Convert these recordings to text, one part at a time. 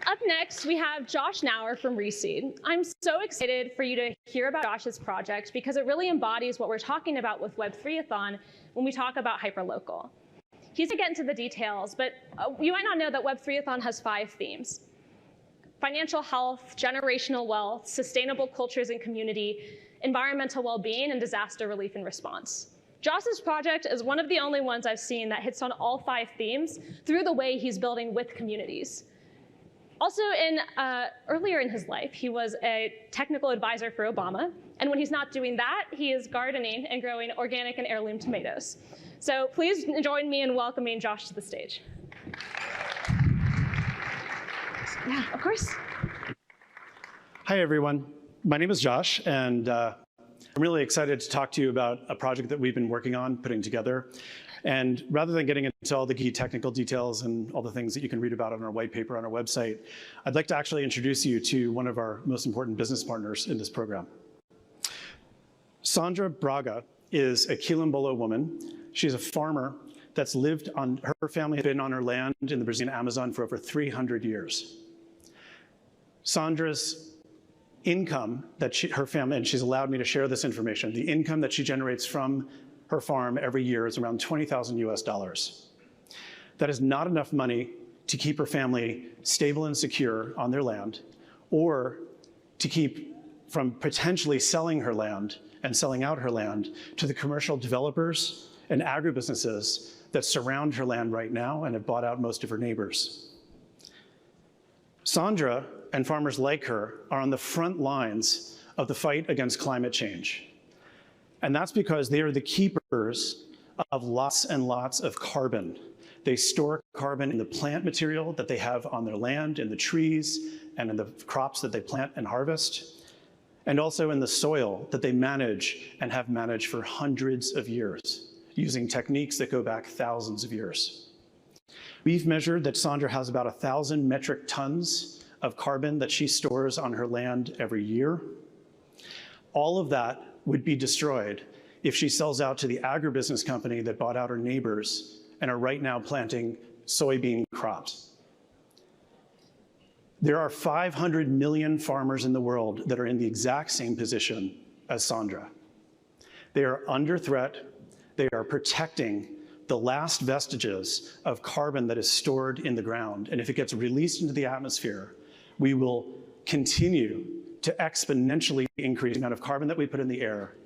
Up next, we have Josh Knauer from ReSeed. I'm so excited for you to hear about Josh's project because it really embodies what we're talking about with Web3-a-thon when we talk about hyperlocal. He's going to get into the details, but you might not know that Web3-a-thon has 5 themes: financial health, generational wealth, sustainable cultures and community, environmental well-being, and disaster relief and response. Josh's project is one of the only ones I've seen that hits on all 5 themes through the way he's building with communities. Also, earlier in his life, he was a technical advisor for Obama. And when he's not doing that, he is gardening and growing organic and heirloom tomatoes. So please join me in welcoming Josh to the stage. Yeah, of course. Hi, everyone. My name is Josh, and I'm really excited to talk to you about a project that we've been working on, putting together. And rather than getting into all the key technical details and all the things that you can read about on our white paper on our website, I'd like to actually introduce you to one of our most important business partners in this program. Sandra Braga is a Quilombola woman. She's a farmer that's lived on, her family has been on her land in the Brazilian Amazon for over 300 years. Sandra's income that her family, and she's allowed me to share this information, the income that she generates from her farm every year is around $20,000 US. That is not enough money to keep her family stable and secure on their land, or to keep from potentially selling her land and selling out her land to the commercial developers and agribusinesses that surround her land right now and have bought out most of her neighbors. Sandra and farmers like her are on the front lines of the fight against climate change. And that's because they are the keepers of lots and lots of carbon. They store carbon in the plant material that they have on their land, in the trees, and in the crops that they plant and harvest, and also in the soil that they manage and have managed for hundreds of years, using techniques that go back thousands of years. We've measured that Sandra has about 1,000 metric tons of carbon that she stores on her land every year. All of that would be destroyed if she sells out to the agribusiness company that bought out her neighbors and are right now planting soybean crops. There are 500 million farmers in the world that are in the exact same position as Sandra. They are under threat. They are protecting the last vestiges of carbon that is stored in the ground. And if it gets released into the atmosphere, we will continue to exponentially increase the amount of carbon that we put in the air,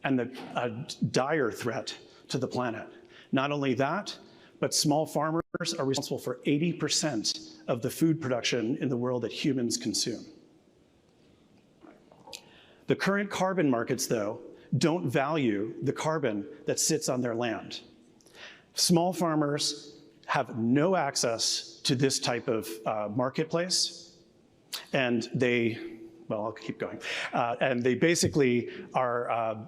and a dire threat to the planet. Not only that, but small farmers are responsible for 80% of the food production in the world that humans consume. The current carbon markets, though, don't value the carbon that sits on their land. Small farmers have no access to this type of marketplace, and well, I'll keep going. And they basically are,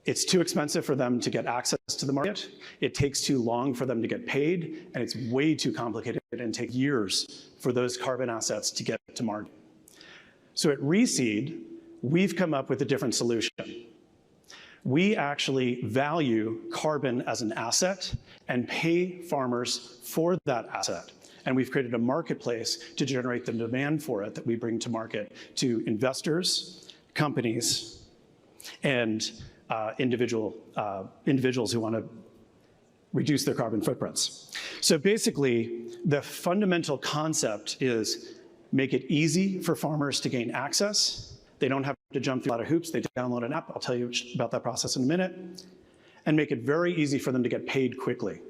it's too expensive for them to get access to the market. It takes too long for them to get paid, and it's way too complicated and take years for those carbon assets to get to market. So at ReSeed, we've come up with a different solution. We actually value carbon as an asset and pay farmers for that asset. And we've created a marketplace to generate the demand for it that we bring to market to investors, companies, and individuals who want to reduce their carbon footprints. So basically, the fundamental concept is make it easy for farmers to gain access. They don't have to jump through a lot of hoops. They download an app. I'll tell you about that process in a minute. And make it very easy for them to get paid quickly.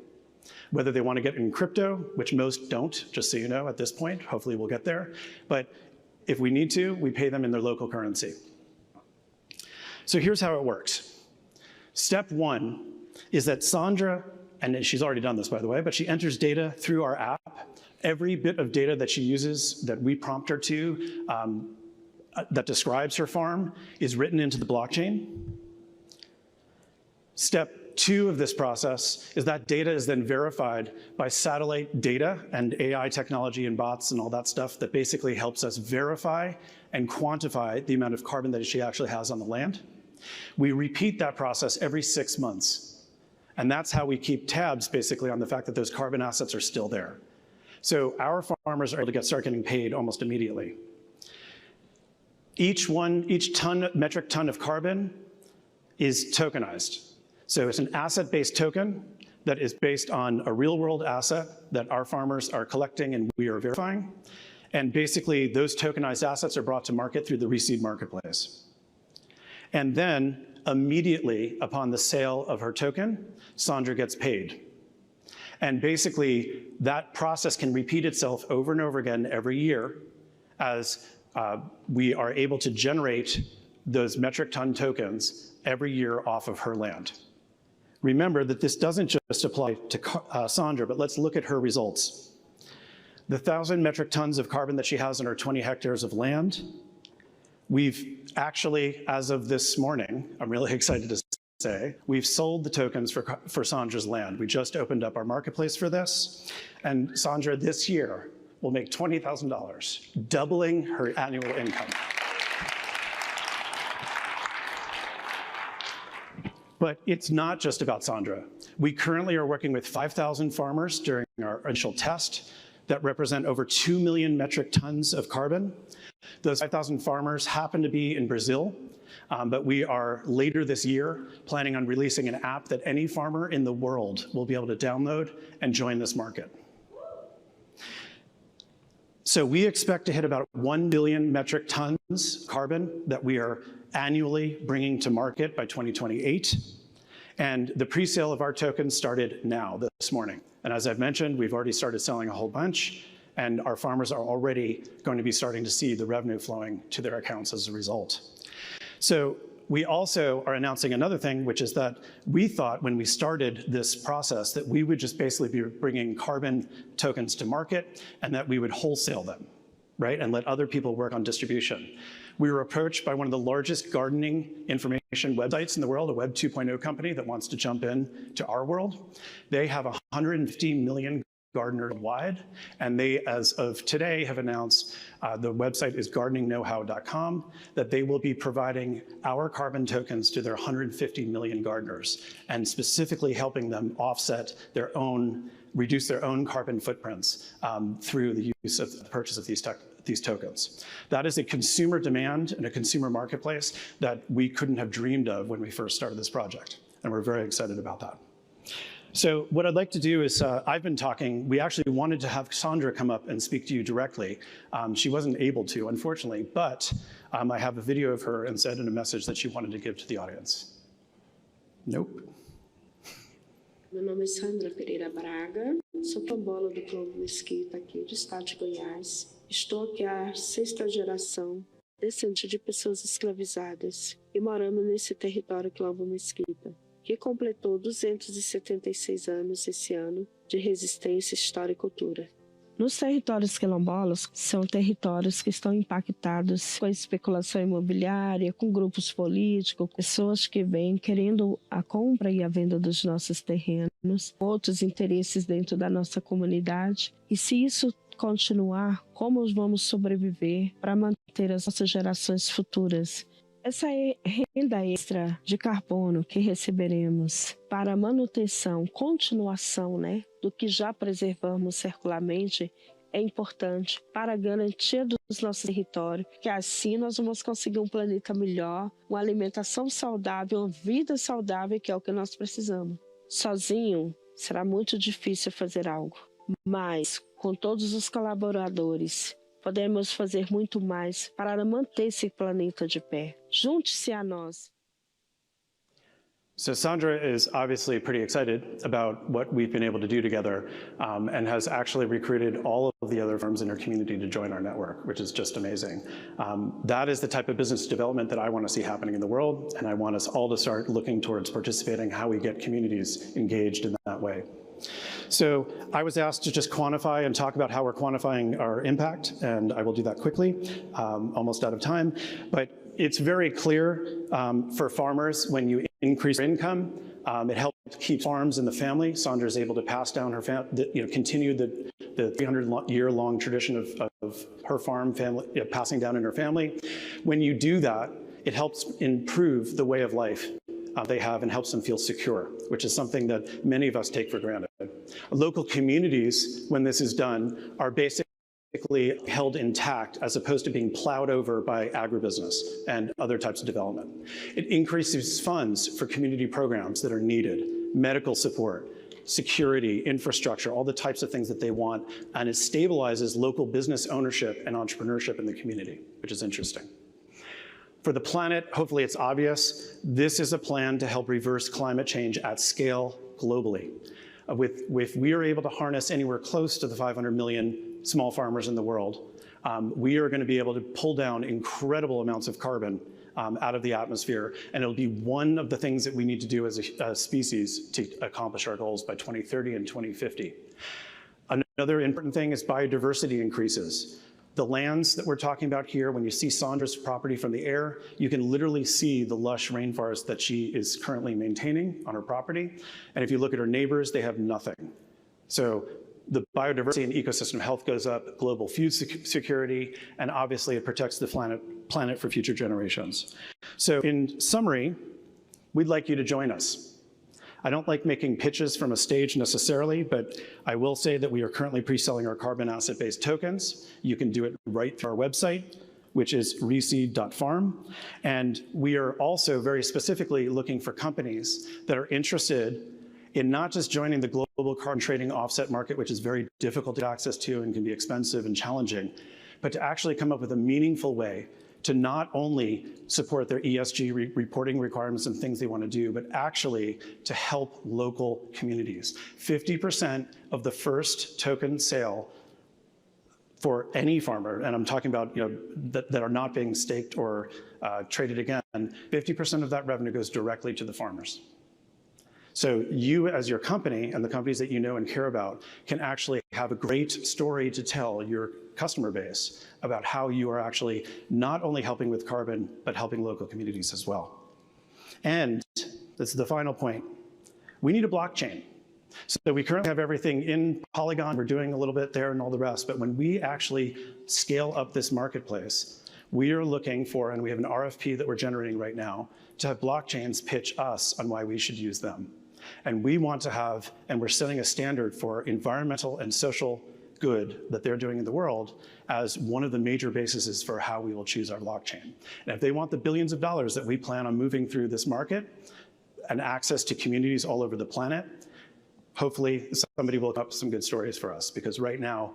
Whether they want to get in crypto, which most don't, just so you know at this point, hopefully we'll get there. But if we need to, we pay them in their local currency. So here's how it works. Step one is that Sandra, and she's already done this by the way, but she enters data through our app. Every bit of data that she uses that we prompt her to that describes her farm is written into the blockchain. Step two of this process is that data is then verified by satellite data and AI technology and bots and all that stuff that basically helps us verify and quantify the amount of carbon that she actually has on the land. We repeat that process every 6 months. And that's how we keep tabs basically on the fact that those carbon assets are still there. So our farmers are able to start getting paid almost immediately. Each metric ton of carbon is tokenized. So it's an asset-based token that is based on a real-world asset that our farmers are collecting and we are verifying. And basically, those tokenized assets are brought to market through the ReSeed marketplace. And then, immediately upon the sale of her token, Sandra gets paid. And basically, that process can repeat itself over and over again every year as we are able to generate those metric ton tokens every year off of her land. Remember that this doesn't just apply to Sandra, but let's look at her results. The 1,000 metric tons of carbon that she has on her 20 hectares of land, we've actually, as of this morning, I'm really excited to say, we've sold the tokens for Sandra's land. We just opened up our marketplace for this, and Sandra this year will make $20,000, doubling her annual income. But it's not just about Sandra. We currently are working with 5,000 farmers during our initial test that represent over 2 million metric tons of carbon. Those 5,000 farmers happen to be in Brazil, but we are later this year planning on releasing an app that any farmer in the world will be able to download and join this market. So we expect to hit about 1 billion metric tons carbon that we are annually bringing to market by 2028. And the pre-sale of our tokens started now, this morning. And as I've mentioned, we've already started selling a whole bunch, and our farmers are already going to be starting to see the revenue flowing to their accounts as a result. So we also are announcing another thing, which is that we thought when we started this process that we would just basically be bringing carbon tokens to market and that we would wholesale them, right? And let other people work on distribution. We were approached by one of the largest gardening information websites in the world, a Web 2.0 company that wants to jump in to our world. They have 150 million gardeners wide, and they, as of today, have announced, the website is gardeningknowhow.com, that they will be providing our carbon tokens to their 150 million gardeners, and specifically helping them offset their own, reduce their own carbon footprints through the use of the purchase of these tokens. That is a consumer demand and a consumer marketplace that we couldn't have dreamed of when we first started this project, and we're very excited about that. So what I'd like to do is, I've been talking, we actually wanted to have Sandra come up and speak to you directly. She wasn't able to, unfortunately, but I have a video of her and said in a message that she wanted to give to the audience. Nope. Meu nome é Sandra Pereira Braga, sou quilombola do Clube Mesquita aqui do estado de Goiás. Estou aqui a 6ª geração, descendente de pessoas escravizadas e morando nesse território Quilombo Mesquita, que completou 276 anos esse ano de resistência, história e cultura. Nos territórios quilombolas, são territórios que estão impactados com a especulação imobiliária, com grupos políticos, pessoas que vêm querendo a compra e a venda dos nossos terrenos, outros interesses dentro da nossa comunidade. E se isso continuar, como vamos sobreviver para manter as nossas gerações futuras? Essa renda extra de carbono que receberemos para manutenção, continuação, do que já preservamos circularmente é importante para a garantia dos nossos territórios, que assim nós vamos conseguir um planeta melhor, uma alimentação saudável, uma vida saudável, que é o que nós precisamos. Sozinho será muito difícil fazer algo, mas com todos os colaboradores, podemos fazer muito mais para manter esse planeta de pé. Junte-se a nós. So Sandra is obviously pretty excited about what we've been able to do together and has actually recruited all of the other firms in her community to join our network, which is just amazing. That is the type of business development that I want to see happening in the world, and I want us all to start looking towards participating how we get communities engaged in that way. So I was asked to just quantify and talk about how we're quantifying our impact, and I will do that quickly, almost out of time. But it's very clear for farmers, when you increase their income, it helps keep farms in the family. Sandra is able to pass down her continue the 300-year-long tradition of her farm family, passing down in her family. When you do that, it helps improve the way of life they have and helps them feel secure, which is something that many of us take for granted. Local communities, when this is done, are basically held intact as opposed to being plowed over by agribusiness and other types of development. It increases funds for community programs that are needed, medical support, security, infrastructure, all the types of things that they want, and it stabilizes local business ownership and entrepreneurship in the community, which is interesting. For the planet, hopefully it's obvious, this is a plan to help reverse climate change at scale globally. If we are able to harness anywhere close to the 500 million small farmers in the world, we are going to be able to pull down incredible amounts of carbon out of the atmosphere, and it'll be one of the things that we need to do as a species to accomplish our goals by 2030 and 2050. Another important thing is biodiversity increases. The lands that we're talking about here, when you see Sandra's property from the air, you can literally see the lush rainforest that she is currently maintaining on her property. And if you look at her neighbors, they have nothing. So the biodiversity and ecosystem health goes up, global food security, and obviously it protects the planet for future generations. So in summary, we'd like you to join us. I don't like making pitches from a stage necessarily, but I will say that we are currently pre-selling our carbon asset-based tokens. You can do it right through our website, which is reseed.farm. And we are also very specifically looking for companies that are interested in not just joining the global carbon trading offset market, which is very difficult to get access to and can be expensive and challenging, but to actually come up with a meaningful way to not only support their ESG reporting requirements and things they want to do, but actually to help local communities. 50% of the first token sale for any farmer, and I'm talking about that are not being staked or traded again, 50% of that revenue goes directly to the farmers. So you as your company and the companies that you know and care about can actually have a great story to tell your customer base about how you are actually not only helping with carbon, but helping local communities as well. And this is the final point. We need a blockchain. So we currently have everything in Polygon. We're doing a little bit there and all the rest. But when we actually scale up this marketplace, we are looking for, and we have an RFP that we're generating right now, to have blockchains pitch us on why we should use them. And we want to have, and we're setting a standard for environmental and social good that they're doing in the world as one of the major bases for how we will choose our blockchain. And if they want the billions of dollars that we plan on moving through this market and access to communities all over the planet, hopefully somebody will come up with some good stories for us, because right now,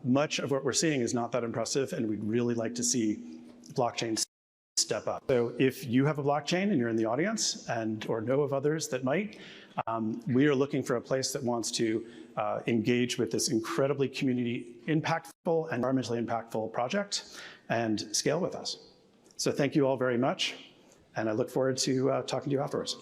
much of what we're seeing is not that impressive, and we'd really like to see blockchain step up. So if you have a blockchain and you're in the audience or know of others that might, we are looking for a place that wants to engage with this incredibly community impactful and environmentally impactful project and scale with us. So thank you all very much, and I look forward to talking to you afterwards.